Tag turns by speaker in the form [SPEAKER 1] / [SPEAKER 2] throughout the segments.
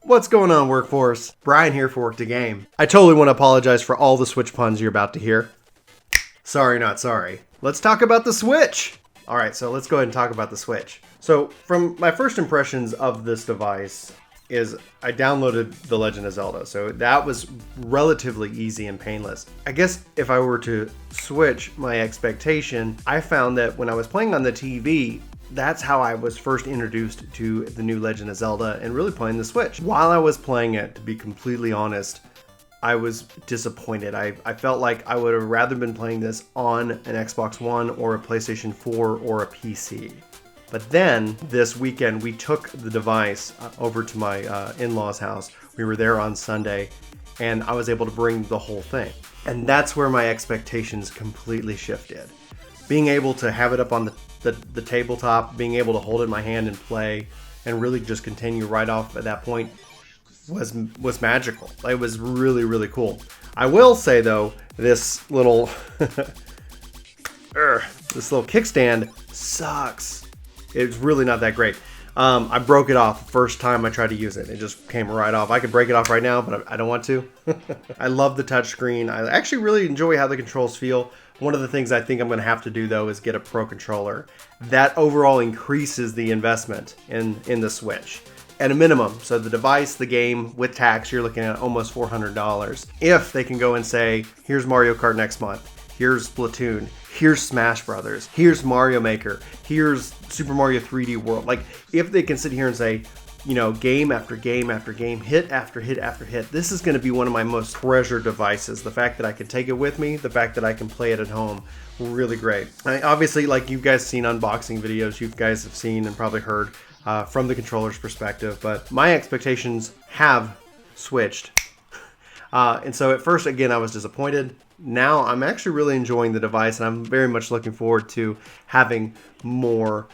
[SPEAKER 1] What's going on, workforce? Brian here for Work to Game. I totally want to apologize for all the Switch puns you're about to hear. Sorry, not sorry. Let's talk about the Switch. All right, so let's go ahead and talk about the Switch. So from my first impressions of this device is I downloaded The Legend of Zelda. So that was relatively easy and painless. I guess if I were to switch my expectation, I found that when I was playing on the TV, that's how I was first introduced to the new Legend of Zelda and really playing the Switch. While I was playing it, to be completely honest, I was disappointed. I felt like I would have rather been playing this on an Xbox One or a PlayStation 4 or a PC. But then this weekend, we took the device over to my in-laws' house. We were there on Sunday, and I was able to bring the whole thing. And that's where my expectations completely shifted. Being able to have it up on the tabletop, being able to hold it in my hand and play, and really just continue right off at that point was magical. It was really, really cool. I will say though, this little kickstand sucks. It's really not that great. I broke it off the first time I tried to use it. It just came right off. I could break it off right now, but I don't want to. I love the touchscreen. I actually really enjoy how the controls feel. One of the things I think I'm going to have to do, though, is get a Pro Controller. That overall increases the investment in the Switch at a minimum. So the device, the game, with tax, you're looking at almost $400. If they can go and say, here's Mario Kart next month, here's Splatoon, here's Smash Brothers, here's Mario Maker, here's Super Mario 3D World. Like, if they can sit here and say, you know, game after game after game, hit after hit after hit, this is going to be one of my most treasured devices. The fact that I can take it with me, the fact that I can play it at home, really great. Obviously, like you guys seen unboxing videos, you guys have seen and probably heard from the controller's perspective, but my expectations have switched. And so at first, again, I was disappointed. Now I'm actually really enjoying the device, and I'm very much looking forward to having more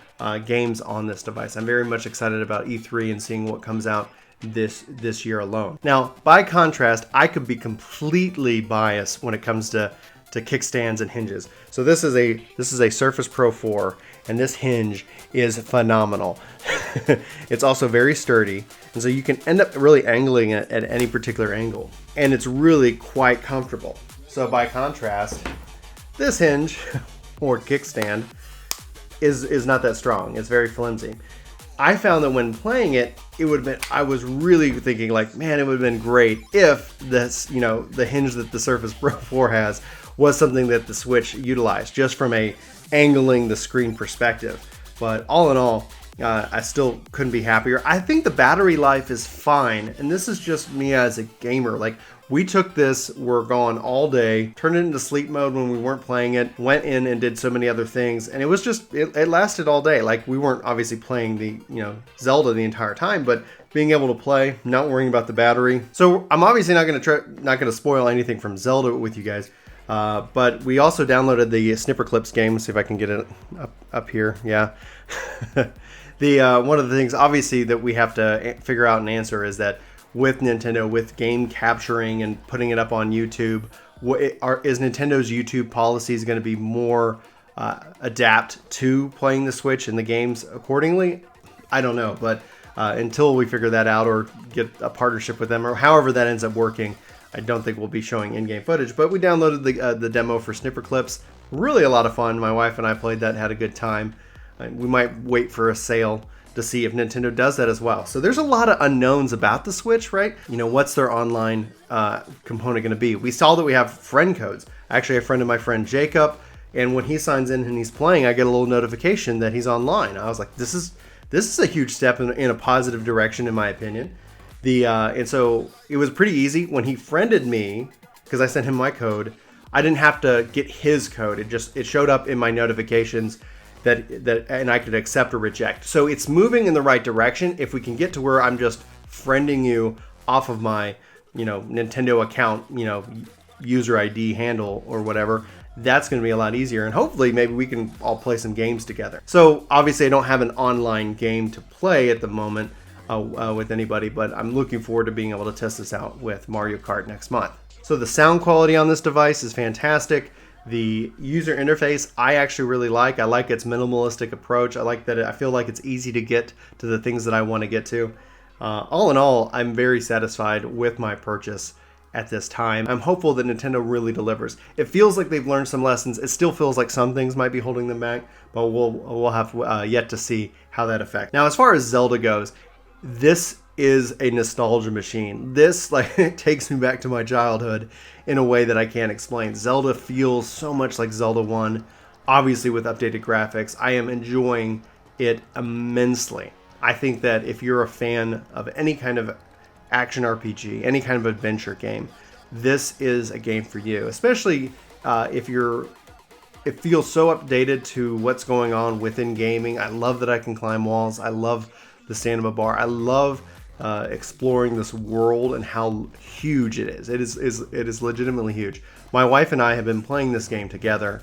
[SPEAKER 1] games on this device. I'm very much excited about E3 and seeing what comes out this year alone. Now, by contrast, I could be completely biased when it comes to kickstands and hinges. So this is a Surface Pro 4, and this hinge is phenomenal. It's also very sturdy, and so you can end up really angling it at any particular angle, and it's really quite comfortable. So by contrast, this hinge or kickstand is not that strong. It's very flimsy. I found that when playing it, I was really thinking like, man, it would have been great if this, you know, the hinge that the Surface Pro 4 has was something that the Switch utilized, just from a angling the screen perspective. But all in all, I still couldn't be happier. I think the battery life is fine, and this is just me as a gamer. Like, we took this, we're gone all day, turned it into sleep mode when we weren't playing it, went in and did so many other things, and it was just, it lasted all day. Like, we weren't obviously playing the, you know, Zelda the entire time, but being able to play, not worrying about the battery. So I'm obviously not gonna spoil anything from Zelda with you guys. But we also downloaded the Snipper Clips game. Let's see if I can get it up here. Yeah. One of the things, obviously, that we have to figure out and answer is that with Nintendo, with game capturing and putting it up on YouTube, is Nintendo's YouTube policies going to be more adapt to playing the Switch and the games accordingly? I don't know, but until we figure that out or get a partnership with them or however that ends up working, I don't think we'll be showing in-game footage. But we downloaded the demo for Snipper Clips. Really a lot of fun. My wife and I played that, had a good time. We might wait for a sale to see if Nintendo does that as well. So there's a lot of unknowns about the Switch, right? You know, what's their online component going to be? We saw that we have friend codes. Actually, a friend of my friend Jacob, and when he signs in and he's playing, I get a little notification that he's online. I was like, this is a huge step in a positive direction, in my opinion. And so it was pretty easy when he friended me, because I sent him my code. I didn't have to get his code. It showed up in my notifications that and I could accept or reject. So it's moving in the right direction. If we can get to where I'm just friending you off of my, you know, Nintendo account, you know, user ID handle or whatever, that's going to be a lot easier. And hopefully maybe we can all play some games together. So obviously I don't have an online game to play at the moment with anybody, but I'm looking forward to being able to test this out with Mario Kart next month. So the sound quality on this device is fantastic. The user interface I actually really like. I like its minimalistic approach. I like that I feel like it's easy to get to the things that I want to get to. All in all, I'm very satisfied with my purchase at this time. I'm hopeful that Nintendo really delivers. It feels like they've learned some lessons. It still feels like some things might be holding them back, but we'll have yet to see how that affects. Now, as far as Zelda goes, this is a nostalgia machine. This like takes me back to my childhood in a way that I can't explain. Zelda feels so much like Zelda 1, obviously with updated graphics. I am enjoying it immensely. I think that if you're a fan of any kind of action RPG, any kind of adventure game, this is a game for you, especially if it feels so updated to what's going on within gaming. I love that I can climb walls. I love the stand-up bar. I love exploring this world and how huge it is. It is legitimately huge. My wife and I have been playing this game together,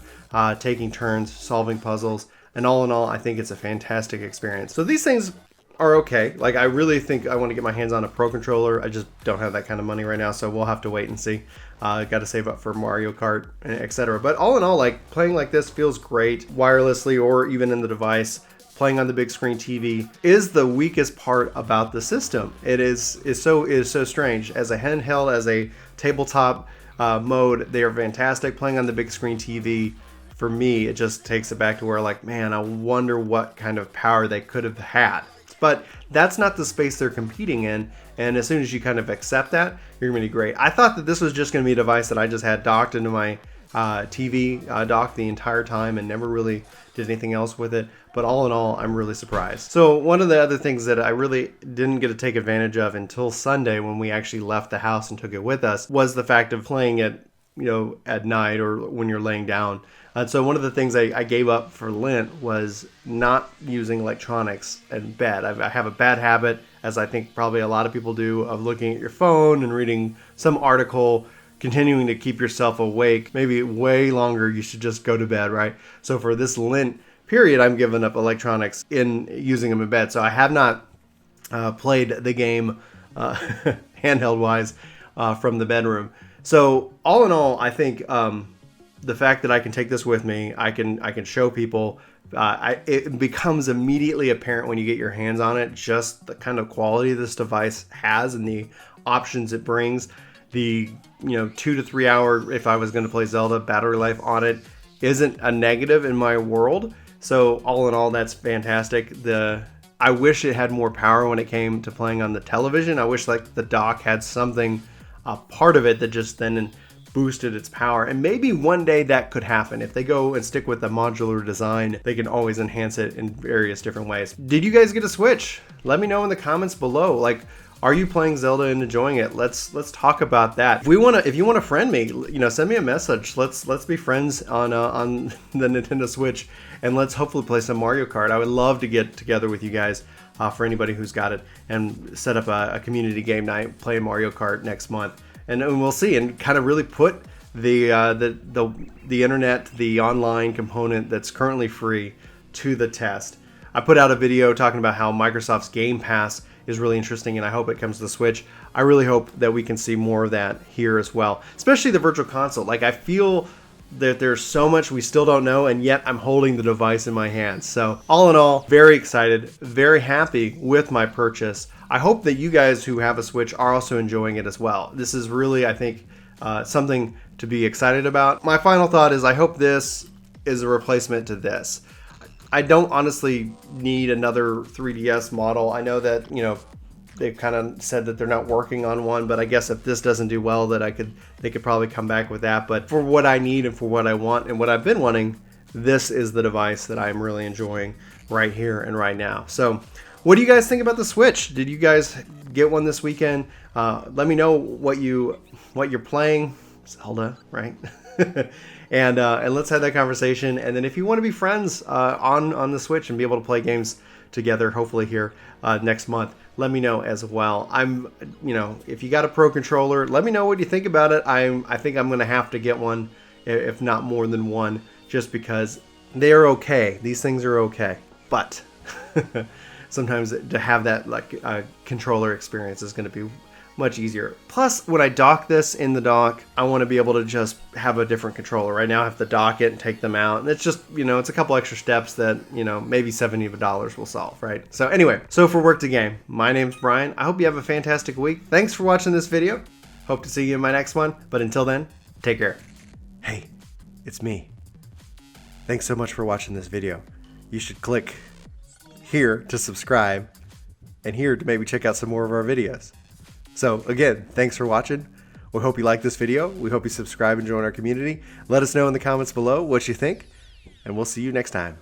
[SPEAKER 1] taking turns, solving puzzles, and all in all, I think it's a fantastic experience. So these things are okay. Like, I really think I want to get my hands on a Pro Controller. I just don't have that kind of money right now, so we'll have to wait and see. Got to save up for Mario Kart, etc. But all in all, like, playing like this feels great, wirelessly or even in the device. Playing on the big screen TV is the weakest part about the system. It is so strange. As a handheld, as a tabletop mode, they are fantastic. Playing on the big screen TV, for me, it just takes it back to where, like, man, I wonder what kind of power they could have had. But that's not the space they're competing in, and as soon as you kind of accept that, you're going to be great. I thought that this was just going to be a device that I just had docked into my TV docked the entire time and never really did anything else with it, but all in all, I'm really surprised. So one of the other things that I really didn't get to take advantage of until Sunday when we actually left the house and took it with us was the fact of playing it, you know, at night or when you're laying down. So one of the things I gave up for Lent was not using electronics in bed. I have a bad habit, as I think probably a lot of people do, of looking at your phone and reading some article, continuing to keep yourself awake. Maybe way longer, you should just go to bed, right? So for this Lent period, I'm giving up electronics in using them in bed. So I have not played the game handheld-wise from the bedroom. So all in all, I think the fact that I can take this with me, I can show people. It becomes immediately apparent when you get your hands on it, just the kind of quality this device has and the options it brings. The 2 to 3 hour, if I was going to play Zelda, battery life on it isn't a negative in my world. So all in all, that's fantastic. I wish it had more power when it came to playing on the television. I wish like the dock had something, a part of it that just then boosted its power, and maybe one day that could happen. If they go and stick with the modular design, they can always enhance it in various different ways. Did you guys get a Switch? Let me know in the comments below. Like, are you playing Zelda and enjoying it? Let's talk about that. If you want to friend me, send me a message. Let's be friends on the Nintendo Switch, and let's hopefully play some Mario Kart. I would love to get together with you guys, for anybody who's got it, and set up a community game night, play Mario Kart next month. And we'll see, and kind of really put the internet, the online component that's currently free, to the test. I put out a video talking about how Microsoft's Game Pass is really interesting, and I hope it comes to the Switch. I really hope that we can see more of that here as well, especially the Virtual Console. Like, I feel that there's so much we still don't know, and yet I'm holding the device in my hands. So all in all, very excited, very happy with my purchase. I hope that you guys who have a Switch are also enjoying it as well. This is really, I think, something to be excited about. My final thought is I hope this is a replacement to this. I don't honestly need another 3DS model. I know that, they've kind of said that they're not working on one, but I guess if this doesn't do well, that they could probably come back with that. But for what I need and for what I want and what I've been wanting, this is the device that I'm really enjoying right here and right now. So what do you guys think about the Switch? Did you guys get one this weekend? Let me know what you're playing. Zelda, right? and let's have that conversation. And then if you want to be friends on the Switch and be able to play games together, hopefully here next month, let me know as well. If you got a Pro Controller, let me know what you think about it. I think I'm going to have to get one, if not more than one, just because they're okay. These things are okay, but sometimes to have that controller experience is going to be much easier. Plus, when I dock this in the dock, I want to be able to just have a different controller. Right now I have to dock it and take them out. And it's just, it's a couple extra steps that, maybe $70 will solve, right? So anyway, so for Work to Game, my name's Brian. I hope you have a fantastic week. Thanks for watching this video. Hope to see you in my next one. But until then, take care. Hey, it's me. Thanks so much for watching this video. You should click here to subscribe and here to maybe check out some more of our videos. So again, thanks for watching. We hope you like this video. We hope you subscribe and join our community. Let us know in the comments below what you think, and we'll see you next time.